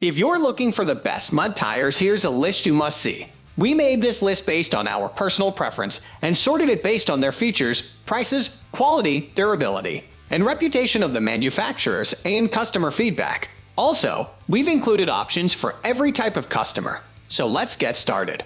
If you're looking for the best mud tires, here's a list you must see. We made this list based on our personal preference and sorted it based on their features, prices, quality, durability, and reputation of the manufacturers and customer feedback. Also, we've included options for every type of customer. So let's get started.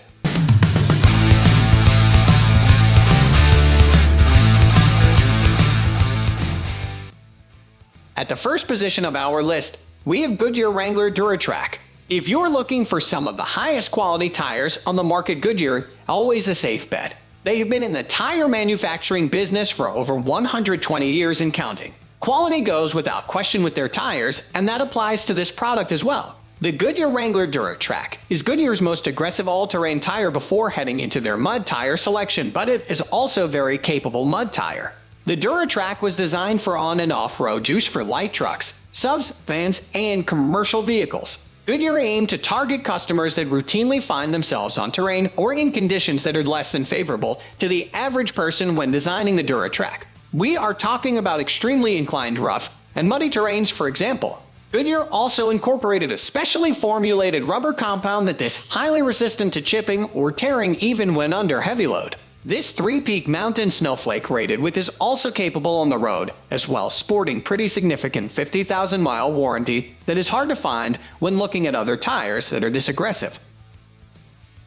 At the first position of our list, we have Goodyear Wrangler DuraTrac. If you're looking for some of the highest quality tires on the market, Goodyear always a safe bet. They have been in the tire manufacturing business for over 120 years and counting. Quality goes without question with their tires, and that applies to this product as well. The Goodyear Wrangler DuraTrac is Goodyear's most aggressive all-terrain tire before heading into their mud tire selection, but it is also a very capable mud tire. The DuraTrac was designed for on- and off-road use for light trucks, subs, vans, and commercial vehicles. Goodyear aimed to target customers that routinely find themselves on terrain or in conditions that are less than favorable to the average person when designing the DuraTrac. We are talking about extremely inclined rough and muddy terrains, for example. Goodyear also incorporated a specially formulated rubber compound that is highly resistant to chipping or tearing even when under heavy load. This 3-peak mountain snowflake rated with is also capable on the road, as well sporting pretty significant 50,000-mile warranty that is hard to find when looking at other tires that are this aggressive.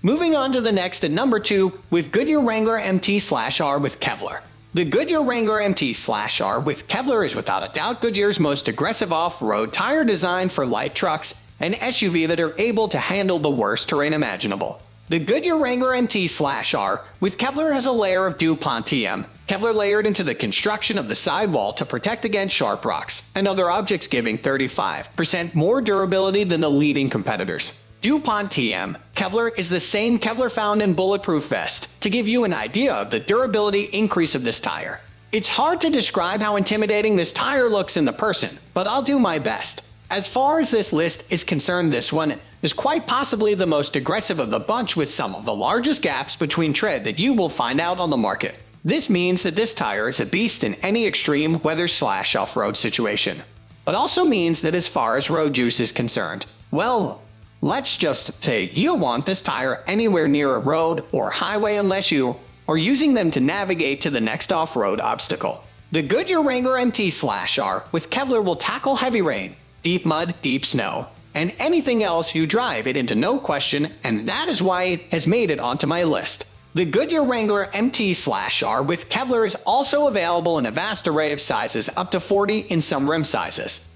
Moving on to the next at number 2 with Goodyear Wrangler MT/R with Kevlar. The Goodyear Wrangler MT/R with Kevlar is without a doubt Goodyear's most aggressive off-road tire designed for light trucks and SUV that are able to handle the worst terrain imaginable. The Goodyear Wrangler MT/R with Kevlar has a layer of DuPont M Kevlar layered into the construction of the sidewall to protect against sharp rocks and other objects, giving 35% more durability than the leading competitors. DuPont M Kevlar is the same Kevlar found in Bulletproof Vest to give you an idea of the durability increase of this tire. It's hard to describe how intimidating this tire looks in the person, but I'll do my best. As far as this list is concerned, this one is quite possibly the most aggressive of the bunch, with some of the largest gaps between tread that you will find out on the market. This means that this tire is a beast in any extreme weather/off-road situation. But also means that as far as road use is concerned, well, let's just say you want this tire anywhere near a road or highway unless you are using them to navigate to the next off-road obstacle. The Goodyear Wrangler MT/R with Kevlar will tackle heavy rain, deep mud, deep snow, and anything else you drive it into, no question, and that is why it has made it onto my list. The Goodyear Wrangler MT/R with Kevlar is also available in a vast array of sizes, up to 40 in some rim sizes.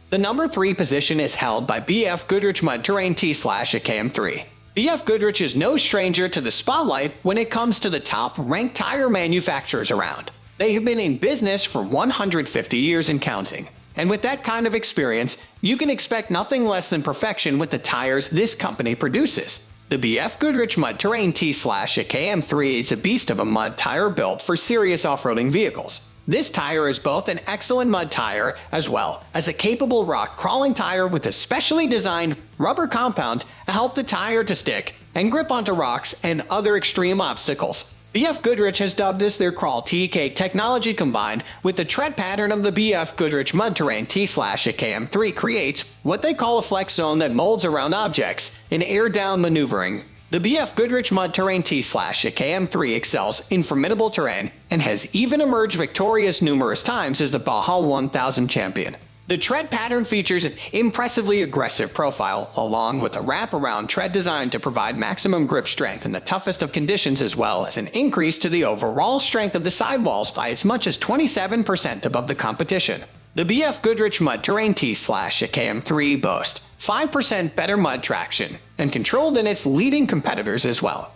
The number 3 position is held by BFGoodrich Mud-Terrain T/AKM3. BFGoodrich is no stranger to the spotlight when it comes to the top-ranked tire manufacturers around. They have been in business for 150 years and counting. And with that kind of experience, you can expect nothing less than perfection with the tires this company produces. The BFGoodrich Mud-Terrain T/AKM3 is a beast of a mud tire built for serious off-roading vehicles. This tire is both an excellent mud tire as well as a capable rock-crawling tire with a specially designed rubber compound to help the tire to stick and grip onto rocks and other extreme obstacles. BFGoodrich has dubbed this their Crawl TK technology, combined with the tread pattern of the BFGoodrich Mud-Terrain T/AKM3 creates what they call a flex zone that molds around objects in air-down maneuvering. The BFGoodrich Mud-Terrain T/AKM3 excels in formidable terrain and has even emerged victorious numerous times as the Baja 1000 champion. The tread pattern features an impressively aggressive profile, along with a wraparound tread designed to provide maximum grip strength in the toughest of conditions, as well as an increase to the overall strength of the sidewalls by as much as 27% above the competition. The BFGoodrich Mud-Terrain T/AKM3 boasts 5% better mud traction and control than its leading competitors as well.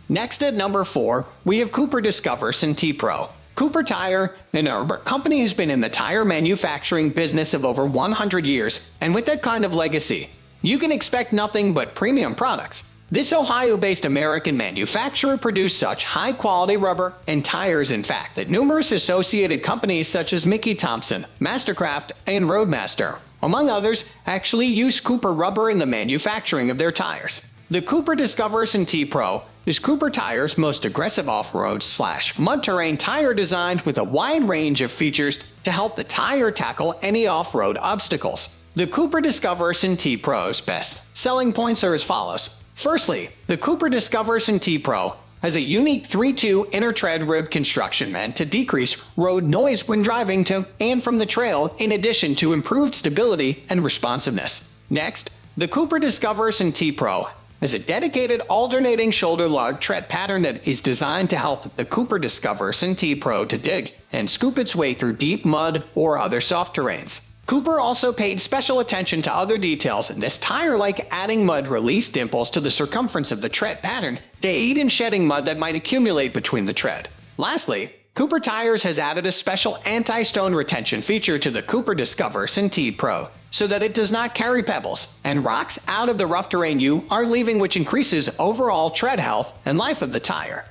Next at number 4, we have Cooper Discoverer STT Pro. Cooper Tire, an rubber company, has been in the tire manufacturing business of over 100 years, and with that kind of legacy, you can expect nothing but premium products. This Ohio-based American manufacturer produced such high-quality rubber and tires, in fact, that numerous associated companies such as Mickey Thompson, Mastercraft, and Roadmaster, among others, actually use Cooper rubber in the manufacturing of their tires. The Cooper Discoverer STT Pro is Cooper Tire's most aggressive off-road/mud terrain tire, designed with a wide range of features to help the tire tackle any off-road obstacles. The Cooper Discoverer STT T Pro's best selling points are as follows. Firstly, the Cooper Discoverer STT T Pro has a unique 3-2 inner tread rib construction meant to decrease road noise when driving to and from the trail, in addition to improved stability and responsiveness. Next, the Cooper Discoverer STT T Pro has a dedicated alternating shoulder lug tread pattern that is designed to help the Cooper Discoverer STT T Pro to dig and scoop its way through deep mud or other soft terrains. Cooper also paid special attention to other details in this tire, like adding mud release dimples to the circumference of the tread pattern to aid in shedding mud that might accumulate between the tread. Lastly, Cooper Tires has added a special anti-stone retention feature to the Cooper Discoverer STT T Pro so that it does not carry pebbles and rocks out of the rough terrain you are leaving, which increases overall tread health and life of the tire.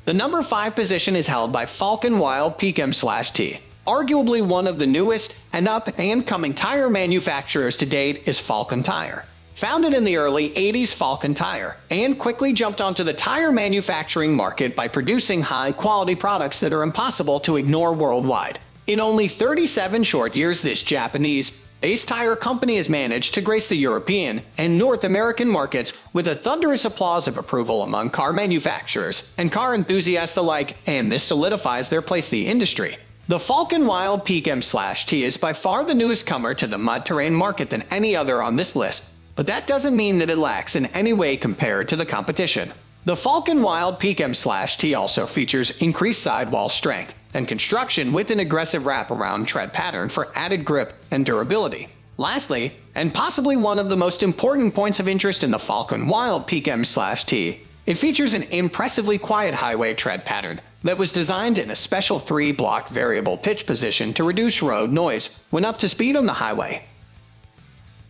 The number 5 position is held by Falken WildPeak M/T. Arguably one of the newest and up-and-coming tire manufacturers to date is Falken Tire. Founded in the early 80s, Falken Tire and quickly jumped onto the tire manufacturing market by producing high-quality products that are impossible to ignore worldwide. In only 37 short years, this Japanese-based tire company has managed to grace the European and North American markets with a thunderous applause of approval among car manufacturers and car enthusiasts alike, and this solidifies their place in the industry. The Falken WildPeak M/T is by far the newest comer to the mud-terrain market than any other on this list, but that doesn't mean that it lacks in any way compared to the competition. The Falken WildPeak M/T also features increased sidewall strength and construction with an aggressive wraparound tread pattern for added grip and durability. Lastly, and possibly one of the most important points of interest in the Falken WildPeak M/T, it features an impressively quiet highway tread pattern that was designed in a special 3-block variable pitch position to reduce road noise when up to speed on the highway.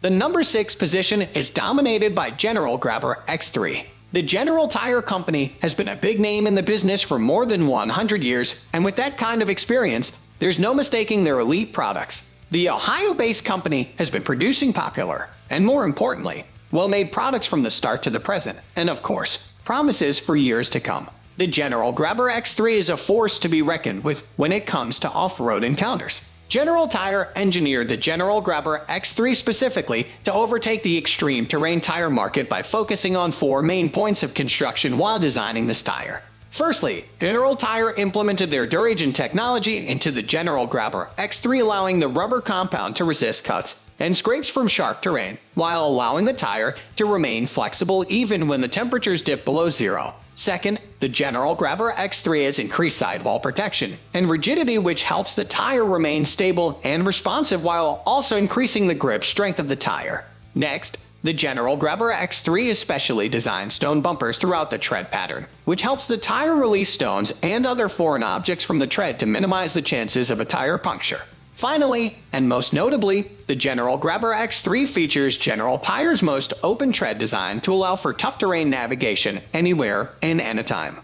The number 6 position is dominated by General Grappler X3. The General Tire Company has been a big name in the business for more than 100 years, and with that kind of experience, there's no mistaking their elite products. The Ohio-based company has been producing popular, and more importantly, well-made products from the start to the present, and of course, promises for years to come. The General Grappler X3 is a force to be reckoned with when it comes to off-road encounters. General Tire engineered the General Grappler X3 specifically to overtake the extreme terrain tire market by focusing on 4 main points of construction while designing this tire. Firstly, General Tire implemented their DuraTrac technology into the General Grappler X3, allowing the rubber compound to resist cuts and scrapes from sharp terrain, while allowing the tire to remain flexible even when the temperatures dip below zero. Second, the General Grappler X3 has increased sidewall protection and rigidity, which helps the tire remain stable and responsive while also increasing the grip strength of the tire. Next, the General Grappler X3 has specially designed stone bumpers throughout the tread pattern, which helps the tire release stones and other foreign objects from the tread to minimize the chances of a tire puncture. Finally, and most notably, the General Grappler X3 features General Tire's most open tread design to allow for tough terrain navigation anywhere and anytime.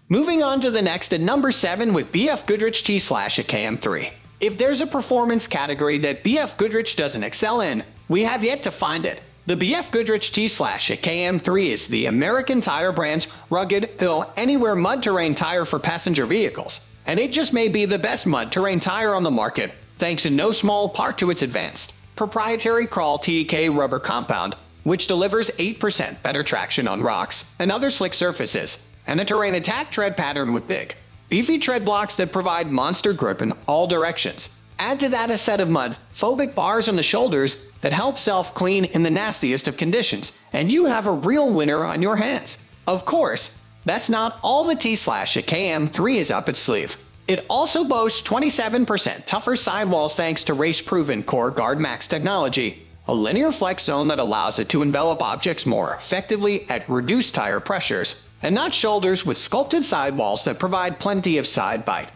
Moving on to the next at number 7 with BFGoodrich T/KM3. If there's a performance category that BFGoodrich doesn't excel in, we have yet to find it. The BFGoodrich T/KM3 is the American tire brand's rugged, anywhere mud-terrain tire for passenger vehicles. And it just may be the best mud-terrain tire on the market, thanks in no small part to its advanced proprietary Crawl TK rubber compound, which delivers 8% better traction on rocks and other slick surfaces, and a terrain attack tread pattern with big, beefy tread blocks that provide monster grip in all directions. Add to that a set of mud-phobic bars on the shoulders that help self-clean in the nastiest of conditions, and you have a real winner on your hands. Of course, that's not all the T/KM3 is up its sleeve. It also boasts 27% tougher sidewalls thanks to race-proven Core Guard Max technology, a linear flex zone that allows it to envelop objects more effectively at reduced tire pressures, and notched shoulders with sculpted sidewalls that provide plenty of side bite.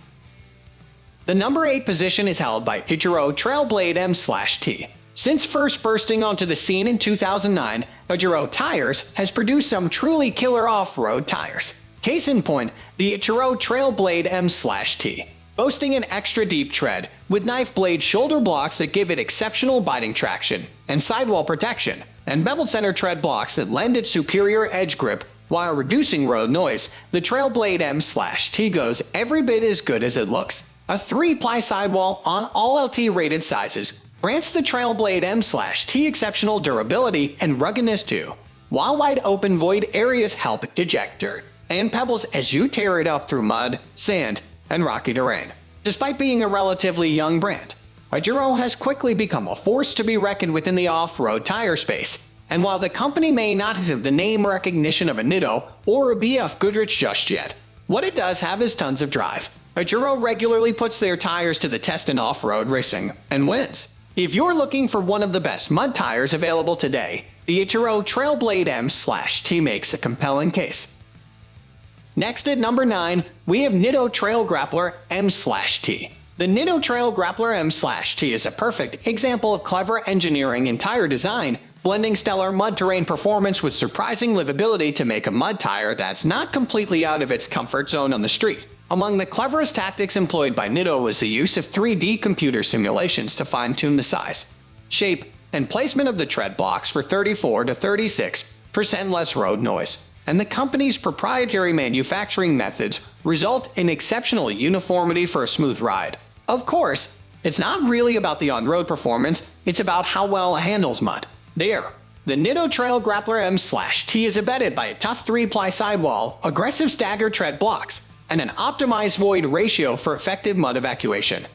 The number 8 position is held by Atturo Trailblade M/T. Since first bursting onto the scene in 2009, Atturo Tires has produced some truly killer off-road tires. Case in point, the Atturo Trailblade M/T, boasting an extra deep tread with knife blade shoulder blocks that give it exceptional biting traction and sidewall protection, and beveled center tread blocks that lend it superior edge grip while reducing road noise. The Trailblade M/T goes every bit as good as it looks. A 3-ply sidewall on all LT rated sizes grants the Trailblade M/T exceptional durability and ruggedness too, while wide open void areas help eject dirt and pebbles as you tear it up through mud, sand, and rocky terrain. Despite being a relatively young brand, Atturo has quickly become a force to be reckoned with in the off-road tire space. And while the company may not have the name recognition of a Nitto or a BFGoodrich just yet, what it does have is tons of drive. Atturo regularly puts their tires to the test in off-road racing and wins. If you're looking for one of the best mud tires available today, the Atturo Trailblade M/T makes a compelling case. Next at number 9, we have Nitto Trail Grappler M/T. The Nitto Trail Grappler M/T is a perfect example of clever engineering in tire design, blending stellar mud terrain performance with surprising livability to make a mud tire that's not completely out of its comfort zone on the street. Among the cleverest tactics employed by Nitto was the use of 3D computer simulations to fine-tune the size, shape, and placement of the tread blocks for 34 to 36% less road noise. And the company's proprietary manufacturing methods result in exceptional uniformity for a smooth ride. Of course, it's not really about the on-road performance, it's about how well it handles mud. There, the Nitto Trail Grappler M/T is abetted by a tough 3-ply sidewall, aggressive staggered tread blocks, and an optimized void ratio for effective mud evacuation.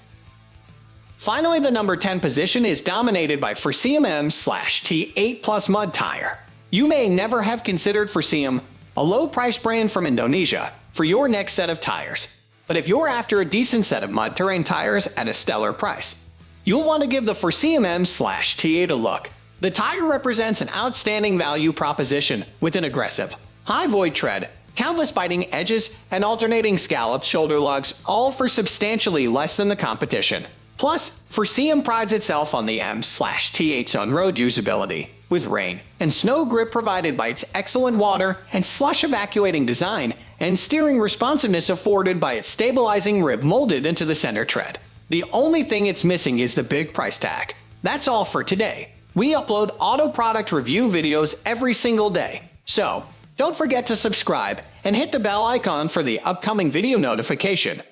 Finally, the number 10 position is dominated by Forceum M/T 8+ mud tire. You may never have considered Forceum, a low-price brand from Indonesia, for your next set of tires. But if you're after a decent set of mud terrain tires at a stellar price, you'll want to give the Forceum M/T 8 a look. The tire represents an outstanding value proposition with an aggressive, high void tread, countless biting edges, and alternating scalloped shoulder lugs, all for substantially less than the competition. Plus, Forceum prides itself on the M/T 8's on-road usability, with rain and snow grip provided by its excellent water and slush evacuating design, and steering responsiveness afforded by its stabilizing rib molded into the center tread. The only thing it's missing is the big price tag. That's all for today. We upload auto product review videos every single day, so don't forget to subscribe and hit the bell icon for the upcoming video notification.